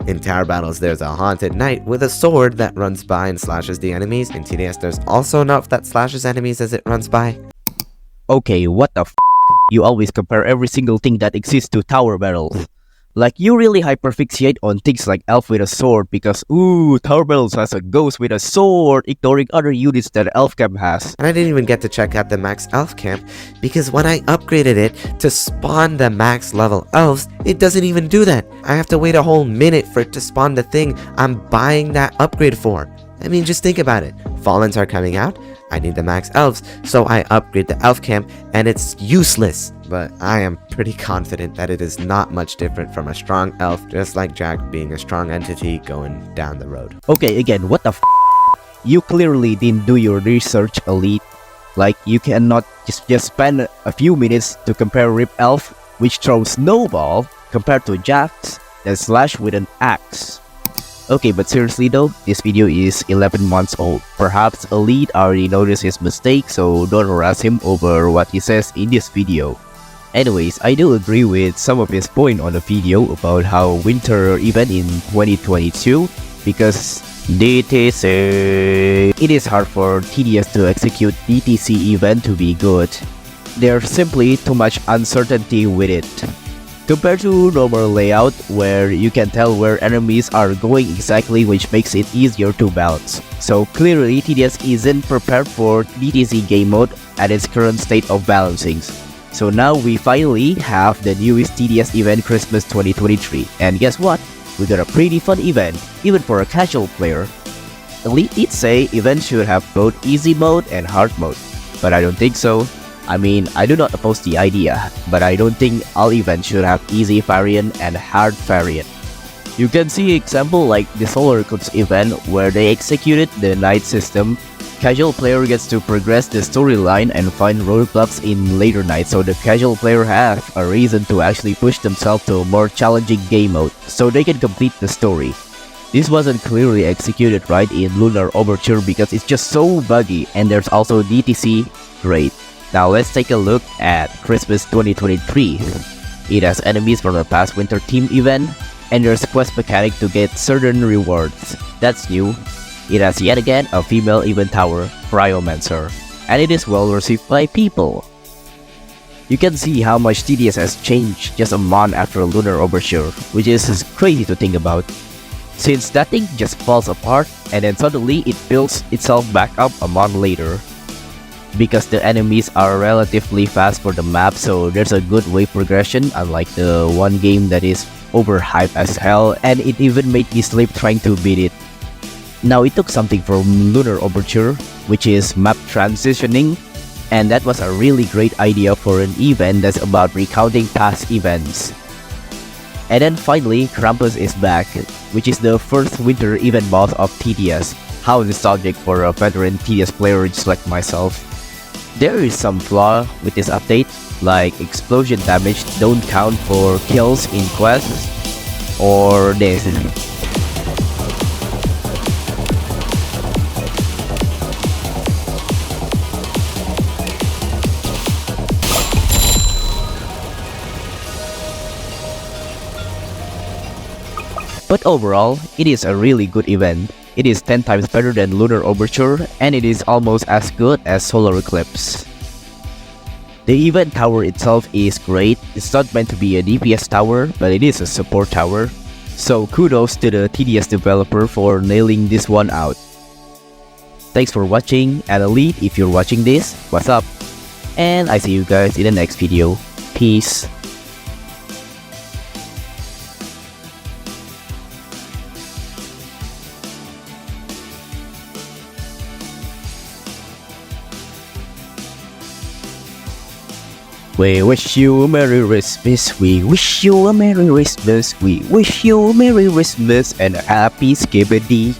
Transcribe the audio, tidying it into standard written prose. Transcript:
In tower battles, there's a haunted knight with a sword that runs by and slashes the enemies. In TDS, there's also an elf that slashes enemies as it runs by. Okay, what the f? You always compare every single thing that exists to tower battles. Like, you really hyperfixate on things like elf with a sword because, ooh, tower battles has a ghost with a sword, ignoring other units that elf camp has. And I didn't even get to check out the max elf camp because when I upgraded it to spawn the max level elves, it doesn't even do that. I have to wait a whole minute for it to spawn the thing I'm buying that upgrade for. I mean, just think about it. Fallens are coming out, I need the max elves, so I upgrade the elf camp and it's useless. But I am pretty confident that it is not much different from a strong elf, just like Jack being a strong entity going down the road. Okay, again, what the f? You clearly didn't do your research, Elite. Like, you cannot just spend a few minutes to compare Rip Elf, which throws snowball, compared to Jax that slash with an axe. Okay, but seriously though, this video is 11 months old. Perhaps Elite already noticed his mistake, so don't harass him over what he says in this video. Anyways, I do agree with some of his point on the video about how winter event in 2022 because DTC. It is hard for TDS to execute DTC event to be good. There's simply too much uncertainty with it. Compared to normal layout where you can tell where enemies are going exactly, which makes it easier to balance. So clearly TDS isn't prepared for DTC game mode at its current state of balancings. So now we finally have the newest TDS event Christmas 2023, and guess what? We got a pretty fun event, even for a casual player. Elite did say event should have both easy mode and hard mode, but I don't think so. I mean, I do not oppose the idea, but I don't think all events should have easy variant and hard variant. You can see example like the Solar Eclipse event where they executed the night system. Casual player gets to progress the storyline and find roadblocks in later night, so the casual player has a reason to actually push themselves to a more challenging game mode, so they can complete the story. This wasn't clearly executed right in Lunar Overture because it's just so buggy, and there's also DTC, great. Now let's take a look at Christmas 2023. It has enemies from the past winter team event, and there's a quest mechanic to get certain rewards. That's new. It has yet again a female event tower, Cryomancer, and it is well received by people. You can see how much TDS has changed just a month after Lunar Overture, which is crazy to think about. Since that thing just falls apart and then suddenly it builds itself back up a month later. Because the enemies are relatively fast for the map, so there's a good wave progression, unlike the one game that is overhyped as hell, and it even made me sleep trying to beat it. Now it took something from Lunar Overture, which is map transitioning, and that was a really great idea for an event that's about recounting past events. And then finally, Krampus is back, which is the first winter event boss of TDS. How nostalgic for a veteran TDS player just like myself. There is some flaw with this update, like explosion damage don't count for kills in quests, or this. But overall, it is a really good event. It is 10 times better than Lunar Overture, and it is almost as good as Solar Eclipse. The event tower itself is great. It's not meant to be a DPS tower, but it is a support tower. So kudos to the TDS developer for nailing this one out. Thanks for watching, and Elite, if you're watching this, what's up? And I see you guys in the next video. Peace. We wish you a Merry Christmas, we wish you a Merry Christmas, we wish you a Merry Christmas and a Happy Skibbity.